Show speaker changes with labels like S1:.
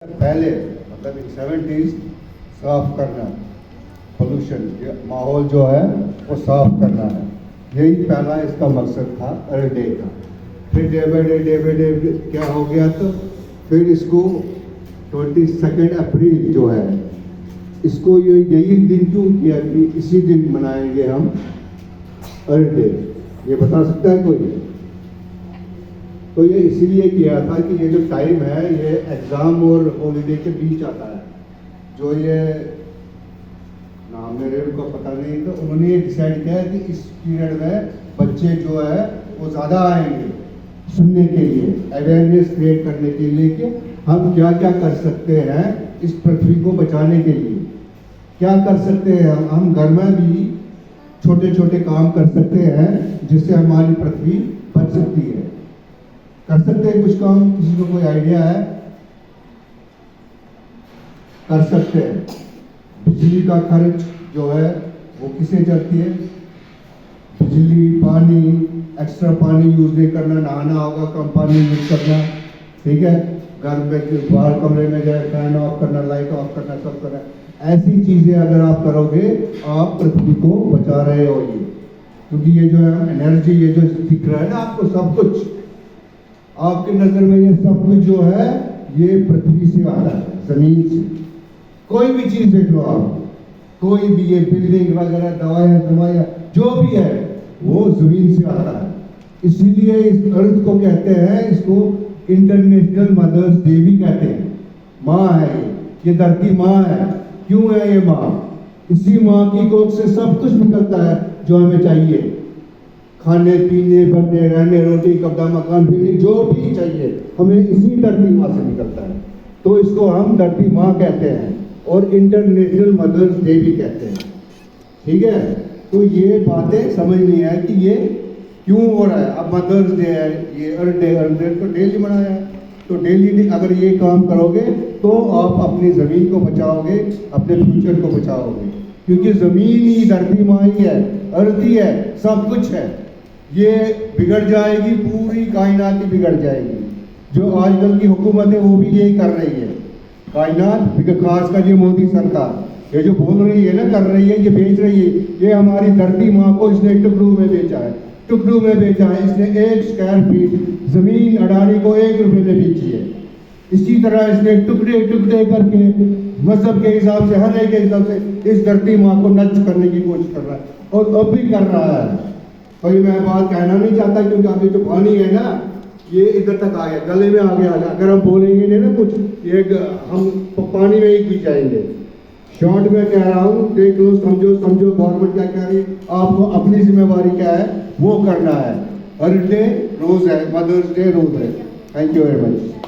S1: पहले मतलब इन 70s साफ करना, पोल्यूशन माहौल जो है वो साफ करना है, यही पहला इसका मकसद था अर्थ डे का। फिर डे बाई डे क्या हो गया, तो फिर इसको 22 अप्रैल जो है इसको यही दिन क्यों किया कि इसी दिन मनाएंगे हम अर्थ डे, ये बता सकता है कोई? तो ये इसीलिए किया था कि ये जो टाइम है ये एग्ज़ाम और हॉलीडे के बीच आता है, जो ये नाम मेरे को पता नहीं, तो उन्होंने ये डिसाइड किया कि इस पीरियड में बच्चे जो है वो ज़्यादा आएंगे सुनने के लिए, अवेयरनेस क्रिएट करने के लिए कि हम क्या क्या कर सकते हैं इस पृथ्वी को बचाने के लिए, क्या कर सकते हैं हम घर में भी छोटे छोटे काम कर सकते हैं जिससे हमारी पृथ्वी बच सकती है। कर सकते हैं कुछ काम, किसी को कोई आइडिया है? कर सकते हैं। बिजली का खर्च जो है वो किसे चलती है? बिजली, पानी, एक्स्ट्रा पानी यूज नहीं करना, नहाना होगा कम पानी यूज करना, ठीक है। घर में बाहर कमरे में जाए फैन ऑफ करना, लाइट ऑफ करना, सब करना। ऐसी चीजें अगर आप करोगे आप पृथ्वी को बचा रहे हो ये, क्योंकि ये जो है एनर्जी, ये जो दिख रहा है ना आपको, सब कुछ आपकी नजर में ये सब कुछ जो है ये पृथ्वी से आता है, जमीन से। कोई भी चीज देख लो आप, कोई भी ये बिल्डिंग वगैरह, दवाइयाँ जो भी है वो जमीन से आता है। इसीलिए इस अर्थ को कहते हैं, इसको इंटरनेशनल मदर्स डे भी कहते हैं। माँ है ये धरती माँ है। क्यों है ये माँ? इसी माँ की कोख से सब कुछ निकलता है जो हमें चाहिए, खाने पीने, बनने, रहने, रोटी, कपड़ा, मकान, बिल्डिंग, जो भी चाहिए हमें इसी धरती माँ से निकलता है। तो इसको हम धरती माँ कहते हैं और इंटरनेशनल मदर्स डे भी कहते हैं, ठीक है। तो ये बातें समझनी है कि ये क्यों हो रहा है। अब मदर्स डे है, ये अर्थ डे तो डेली मनाया है, तो डेली अगर ये काम करोगे तो आप अपनी ज़मीन को बचाओगे, अपने फ्यूचर को बचाओगे, क्योंकि ज़मीन ही धरती माँ ही है, अर्थ ही है, सब कुछ है। ये बिगड़ जाएगी, पूरी कायनात ही बिगड़ जाएगी। जो आजकल की हुकूमत है वो भी यही कर रही है, कायनात, खासकर ये मोदी सरकार ये जो बोल रही है ना, कर रही है, ये बेच रही है, ये हमारी धरती माँ को इसने टुकड़ों में बेचा है, टुकड़ों में बेचा है। इसने 1 स्क्वायर फीट जमीन अडानी को 1 रुपये में बेची है। इसी तरह इसने टुकड़े टुकड़े करके मजहब के हिसाब से, हर एक के हिसाब से इस धरती माँ को नष्ट करने की कोशिश कर रहा है, और अब भी कर रहा है। कोई मैं बात कहना नहीं चाहता, क्योंकि अभी जो पानी है ना ये इधर तक आ गया, गले में आ गया। अगर हम बोलेंगे नहीं ना कुछ, ये हम पानी में ही घुस जाएंगे। शॉर्ट में कह रहा हूँ, देख लो, समझो गवर्नमेंट क्या कह रही है, आपको अपनी जिम्मेवारी क्या है वो करना है। अर्थ डे रोज है, मदर्स डे रोज है। Thank you very much.